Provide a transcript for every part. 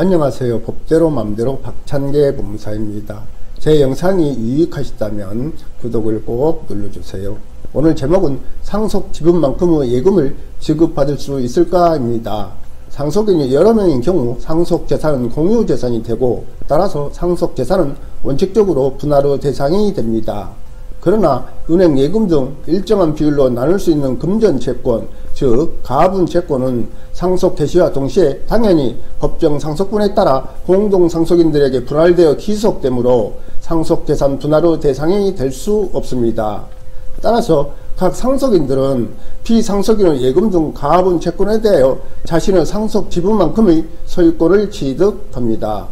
안녕하세요. 법대로 맘대로 박찬계 법무사입니다. 제 영상이 유익하시다면 구독을 꼭 눌러주세요. 오늘 제목은 상속 지분만큼의 예금을 지급받을 수 있을까입니다. 상속인이 여러 명인 경우 상속재산은 공유재산이 되고 따라서 상속재산은 원칙적으로 분할의 대상이 됩니다. 그러나 은행 예금 등 일정한 비율로 나눌 수 있는 금전채권, 즉 가분채권은 상속 개시와 동시에 당연히 법정 상속분에 따라 공동상속인들에게 분할되어 기속되므로 상속재산 분할의 대상이 될 수 없습니다. 따라서 각 상속인들은 피상속인의 예금 등 가분채권에 대하여 자신의 상속 지분만큼의 소유권을 취득합니다.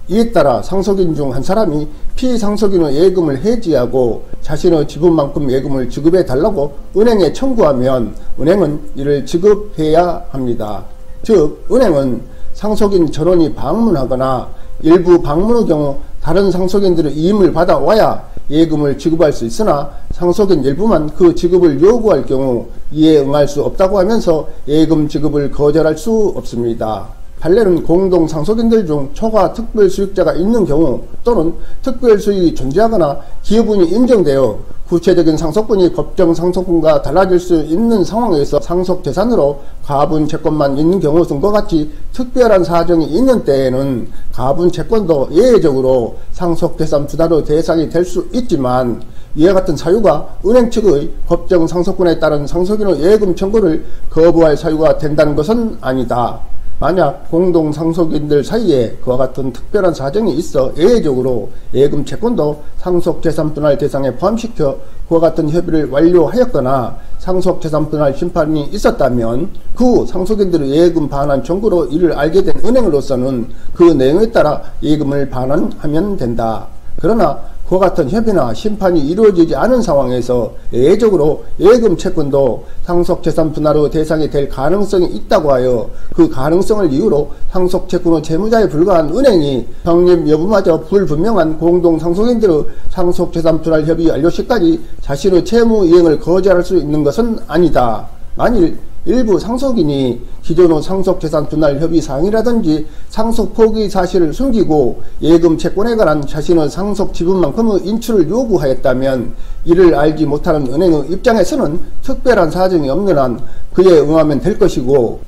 이에 따라 상속인 중 한 사람이 피상속인의 예금을 해지하고 자신의 지분만큼 예금을 지급해 달라고 은행에 청구하면 은행은 이를 지급해야 합니다. 즉 은행은 상속인 전원이 방문하거나 일부 방문의 경우 다른 상속인들의 이임을 받아와야 예금을 지급할 수 있으나 상속인 일부만 그 지급을 요구할 경우 이에 응할 수 없다고 하면서 예금 지급을 거절할 수 없습니다. 판례는 공동상속인들 중 초과 특별수익자가 있는 경우 또는 특별수익이 존재하거나 기여분이 인정되어 구체적인 상속분이 법정 상속분과 달라질 수 있는 상황에서 상속재산으로 가분채권만 있는 경우 등과 같이 특별한 사정이 있는 때에는 가분채권도 예외적으로 상속재산 분할의 대상이 될 수 있지만 이와 같은 사유가 은행 측의 법정 상속분에 따른 상속인의 예금 청구를 거부할 사유가 된다는 것은 아니다. 만약 공동상속인들 사이에 그와 같은 특별한 사정이 있어 예외적으로 예금 채권도 상속재산 분할 대상에 포함시켜 그와 같은 협의를 완료하였거나 상속재산 분할 심판이 있었다면 그 후 상속인들의 예금 반환 청구로 이를 알게 된 은행으로서는 그 내용에 따라 예금을 반환하면 된다. 그러나 그와 같은 협의나 심판이 이루어지지 않은 상황에서 예외적으로 예금 채권도 상속재산 분할의 대상이 될 가능성이 있다고 하여 그 가능성을 이유로 상속채권의 채무자에 불과한 은행이 성립 여부마저 불분명한 공동상속인들의 상속재산 분할 협의 완료 시까지 자신의 채무 이행을 거절할 수 있는 것은 아니다. 만일 일부 상속인이 기존의 상속재산 분할 협의 사항이라든지 상속 포기 사실을 숨기고 예금 채권에 관한 자신의 상속 지분만큼의 인출을 요구하였다면 이를 알지 못하는 은행의 입장에서는 특별한 사정이 없는 한 그에 응하면 될 것이고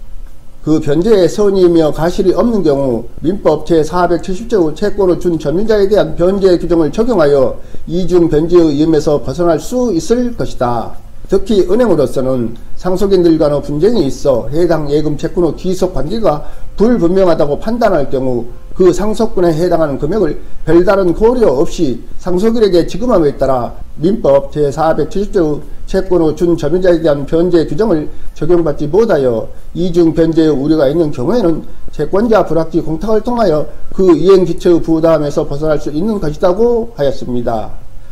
그 변제에 선의이며 가실이 없는 경우 민법 제470조 채권을 준 점유자에 대한 변제 규정을 적용하여 이중 변제의 위험에서 벗어날 수 있을 것이다. 특히 은행으로서는 상속인들 간의 분쟁이 있어 해당 예금 채권의 귀속 관계가 불분명하다고 판단할 경우 그 상속분에 해당하는 금액을 별다른 고려 없이 상속인에게 지급함에 따라 민법 제470조 채권의 준 점유자에 대한 변제 규정을 적용받지 못하여 이중 변제의 우려가 있는 경우에는 채권자 불합치 공탁을 통하여 그 이행기초의 부담에서 벗어날 수 있는 것이라고 하였습니다.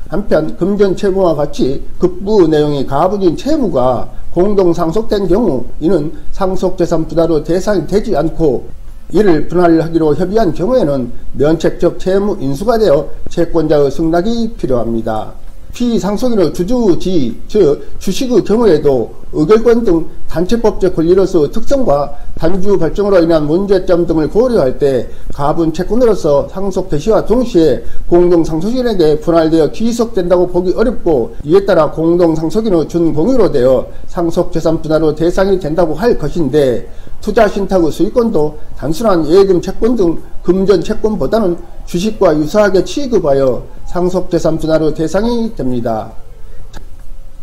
한편 금전채무와 같이 급부 내용이 가분인 채무가 공동상속된 경우 이는 상속재산 분할의 대상이 되지 않고 이를 분할하기로 협의한 경우에는 면책적 채무 인수가 되어 채권자의 승낙이 필요합니다. 피상속인의 주주지, 즉 주식의 경우에도 의결권 등 단체법적 권리로서의 특성과 단주 발정으로 인한 문제점 등을 고려할 때 가분 채권으로서 상속 개시와 동시에 공동상속인에게 분할되어 귀속된다고 보기 어렵고 이에 따라 공동상속인의 준공유로 되어 상속재산 분할의 대상이 된다고 할 것인데 투자신탁의 수익권도 단순한 예금 채권 등 금전 채권보다는 주식과 유사하게 취급하여 상속재산 분할의 대상이 됩니다.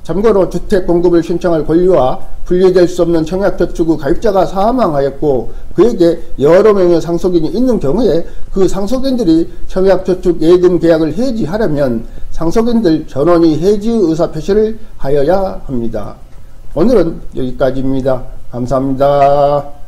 참고로 주택공급을 신청할 권리와 분리될 수 없는 청약저축의 가입자가 사망하였고 그에게 여러 명의 상속인이 있는 경우에 그 상속인들이 청약저축 예금 계약을 해지하려면 상속인들 전원이 해지 의사표시를 하여야 합니다. 오늘은 여기까지입니다. 감사합니다.